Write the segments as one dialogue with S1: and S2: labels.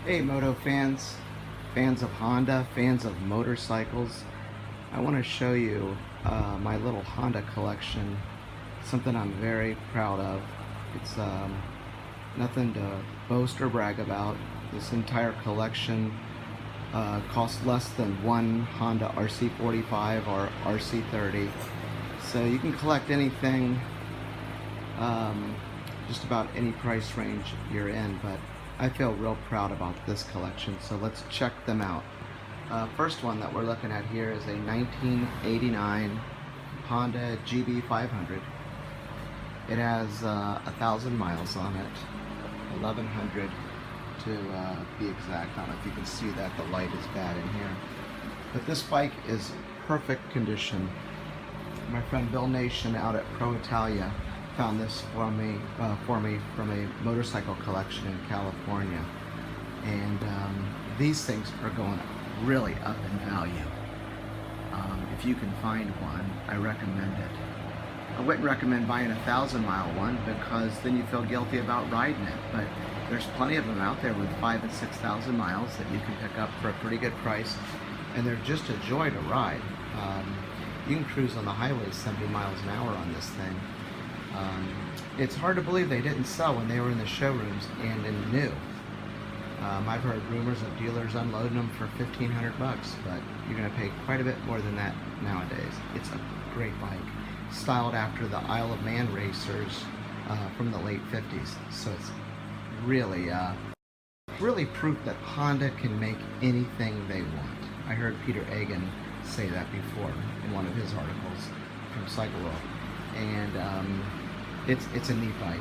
S1: Hey Moto fans, fans of Honda, fans of motorcycles. I want to show you my little Honda collection, something I'm very proud of. It's nothing to boast or brag about. This entire collection costs less than one Honda RC45 or RC30. So you can collect anything, um, just about any price range you're in, but I feel real proud about this collection, so let's check them out. First one that we're looking at here is a 1989 Honda GB500. It has 1,000 miles on it, 1,100 to be exact. I don't know if you can see that, the light is bad in here. But this bike is perfect condition. My friend Bill Nation out at Pro Italia found this for me from a motorcycle collection in California, and these things are going really up in value. If you can find one, I recommend it. I wouldn't recommend buying a 1,000-mile one because then you feel guilty about riding it, but there's plenty of them out there with 5,000 and 6,000 miles that you can pick up for a pretty good price, and they're just a joy to ride. You can cruise on the highway 70 miles an hour on this thing. It's hard to believe they didn't sell when they were in the showrooms and in new. I've heard rumors of dealers unloading them for 1,500 bucks, but you're going to pay quite a bit more than that nowadays. It's a great bike, styled after the Isle of Man racers from the late 50s. So it's really, really proof that Honda can make anything they want. I heard Peter Egan say that before in one of his articles from Cycle World, and it's a neat bike.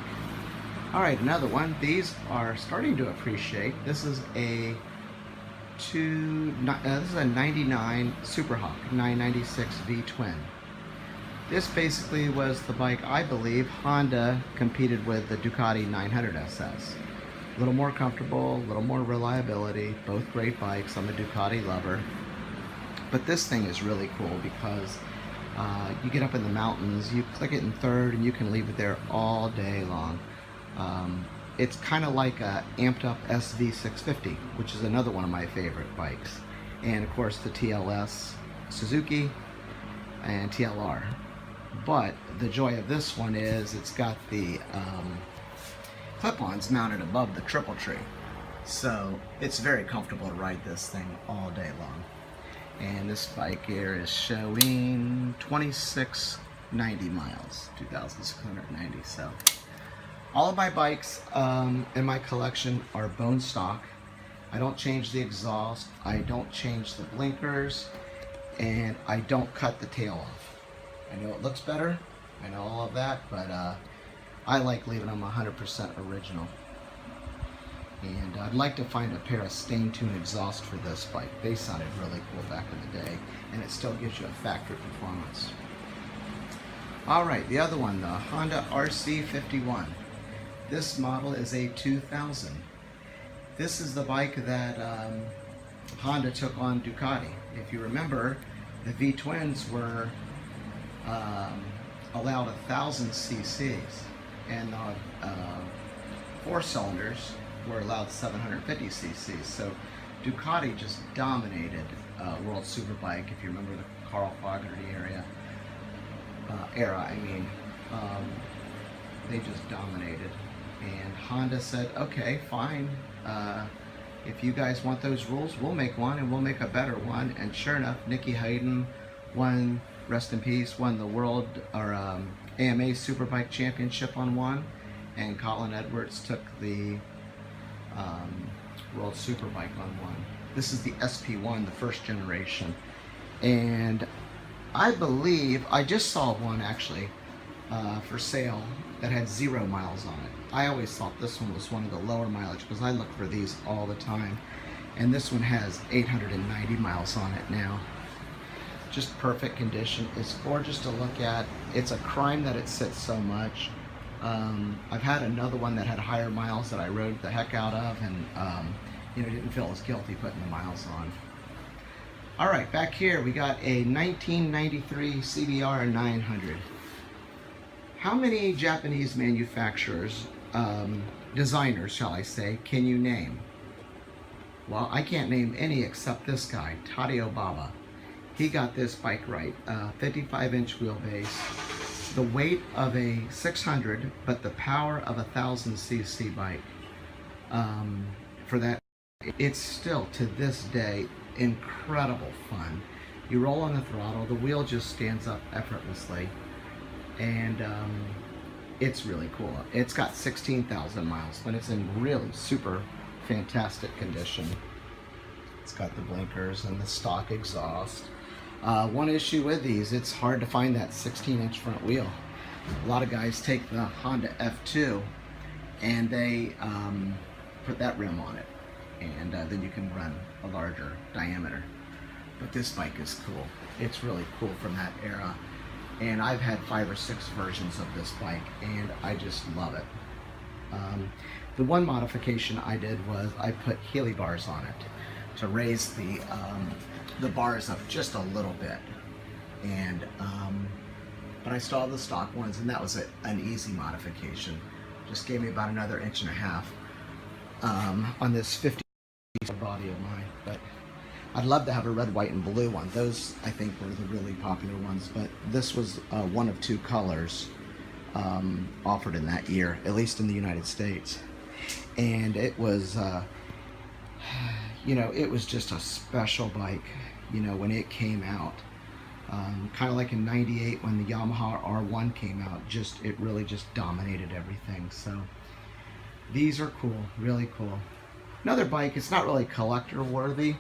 S1: All right, another one. These are starting to appreciate. This is a this is a 99 Superhawk 996 V-twin. This basically was the bike I believe Honda competed with the Ducati 900 SS. A little more comfortable, a little more reliability, both great bikes. I'm a Ducati lover. But this thing is really cool because you get up in the mountains, you click it in third, and you can leave it there all day long. It's kind of like a amped up SV650, which is another one of my favorite bikes. And of course the TLS Suzuki and TLR. But the joy of this one is it's got the clip-ons mounted above the triple tree. So it's very comfortable to ride this thing all day long. And this bike here is showing 2,690 miles, 2,690. So all of my bikes in my collection are bone stock. I don't change the exhaust, I don't change the blinkers, and I don't cut the tail off. I know it looks better, I know all of that, but I like leaving them 100% original. And I'd like to find a pair of stain tune exhaust for this bike. They sounded really cool back in the day, and it still gives you a factory performance. Alright, the other one, the Honda RC51. This model is a 2000. This is the bike that Honda took on Ducati. If you remember, the V-twins were allowed 1,000 cc's, and the four cylinders were allowed 750 cc's. So Ducati just dominated World Superbike. If you remember the Carl Fogarty era, they just dominated. And Honda said, okay, fine. If you guys want those rules, we'll make one, and we'll make a better one. And sure enough, Nicky Hayden won, rest in peace, won the World or AMA Superbike Championship on one, and Colin Edwards took the World Superbike on one. This is the SP1, the first generation, and I believe I just saw one actually for sale that had 0 miles on it. I always thought this one was one of the lower mileage because I look for these all the time, and this one has 890 miles on it now. Just perfect condition. It's gorgeous to look at. It's a crime that it sits so much. I've had another one that had higher miles that I rode the heck out of, and didn't feel as guilty putting the miles on. All right, back here we got a 1993 CBR 900. How many Japanese manufacturers, designers shall I say, can you name? Well, I can't name any except this guy, Tadeo Baba. He got this bike right. 55-inch wheelbase, the weight of a 600, but the power of a 1000cc bike. For that, it's still to this day incredible fun. You roll on the throttle, the wheel just stands up effortlessly, and it's really cool. It's got 16,000 miles, but it's in really super fantastic condition. It's got the blinkers and the stock exhaust. One issue with these, it's hard to find that 16-inch front wheel. A lot of guys take the Honda F2 and they put that rim on it, and then you can run a larger diameter. But this bike is cool. It's really cool from that era. And I've had 5 or 6 versions of this bike, and I just love it. The one modification I did was I put Healy bars on it to raise the bars up just a little bit. And but I still have the stock ones, and that was an easy modification. Just gave me about another 1.5 inches on this 50 body of mine. But I'd love to have a red, white, and blue one. Those, I think, were the really popular ones, but this was one of 2 colors offered in that year, at least in the United States. And it was, you know, it was just a special bike, you know, when it came out. Kind of like in '98 when the Yamaha R1 came out, it really just dominated everything. So these are cool, really cool. Another bike, it's not really collector worthy.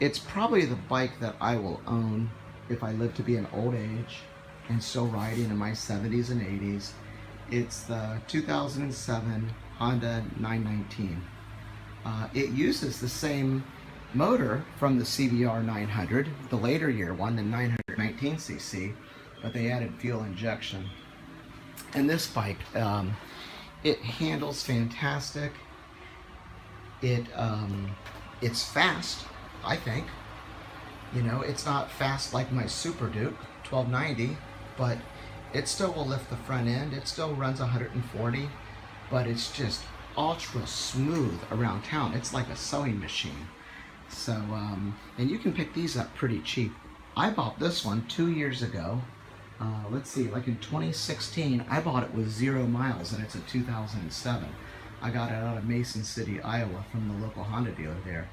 S1: It's probably the bike that I will own if I live to be an old age and still riding in my 70s and 80s. It's the 2007 Honda 919. It uses the same motor from the CBR 900, the later year one, the 919cc, but they added fuel injection. And this bike, it handles fantastic. It's fast, I think. You know, it's not fast like my Super Duke 1290, but it still will lift the front end. It still runs 140, but it's just ultra smooth around town. It's like a sewing machine. So, and you can pick these up pretty cheap. I bought this one 2 years ago. Let's see, like in 2016, I bought it with 0 miles, and it's a 2007. I got it out of Mason City, Iowa, from the local Honda dealer there.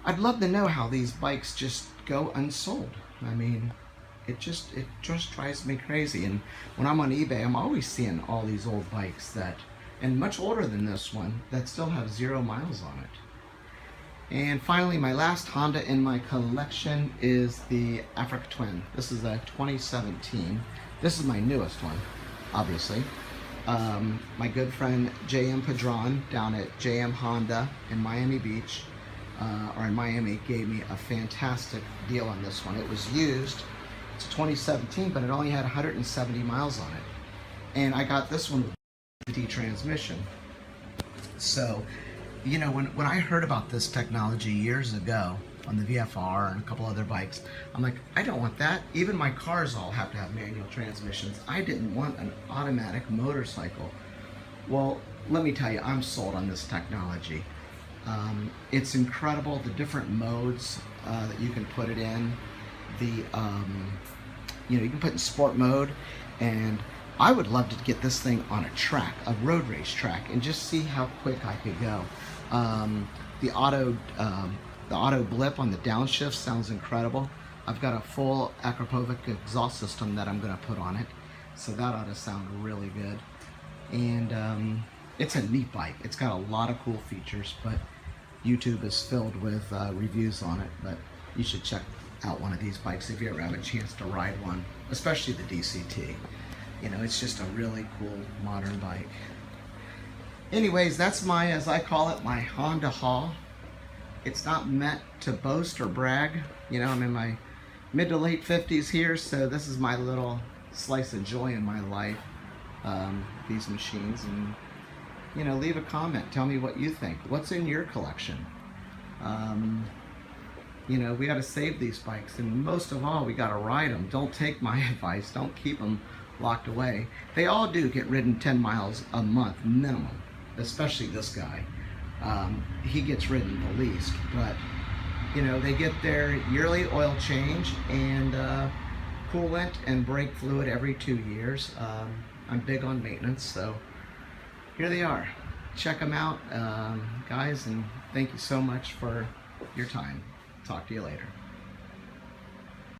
S1: I'd love to know how these bikes just go unsold. I mean, it just drives me crazy. And when I'm on eBay, I'm always seeing all these old bikes that, and much older than this one, that still have 0 miles on it. And finally, my last Honda in my collection is the Africa Twin. This is a 2017. This is my newest one, obviously. My good friend J.M. Padron down at J.M. Honda in Miami Beach, or in Miami, gave me a fantastic deal on this one. It was used. It's a 2017, but it only had 170 miles on it. And I got this one with the transmission. So, you know, when I heard about this technology years ago on the VFR and a couple other bikes, I'm like, I don't want that. Even my cars all have to have manual transmissions. I didn't want an automatic motorcycle. Well, let me tell you, I'm sold on this technology. It's incredible, the different modes that you can put it in. You know, you can put in sport mode, and I would love to get this thing on a track, a road race track, and just see how quick I could go. The auto blip on the downshift sounds incredible. I've got a full Akrapovic exhaust system that I'm going to put on it, so that ought to sound really good. And it's a neat bike. It's got a lot of cool features, but YouTube is filled with reviews on it. But you should check out one of these bikes if you ever have a chance to ride one, especially the DCT. You know, it's just a really cool modern bike. Anyways, that's my, as I call it, my Honda haul. It's not meant to boast or brag. You know, I'm in my mid to late 50s here, so this is my little slice of joy in my life, these machines. And, you know, leave a comment. Tell me what you think. What's in your collection? You know, we got to save these bikes, and most of all, we got to ride them. Don't take my advice. Don't keep them locked away. They all do get ridden 10 miles a month minimum, especially this guy. he gets ridden the least. But you know, they get their yearly oil change and coolant and brake fluid every 2 years. I'm big on maintenance, so here they are. Check them out, guys, and thank you so much for your time. Talk to you later.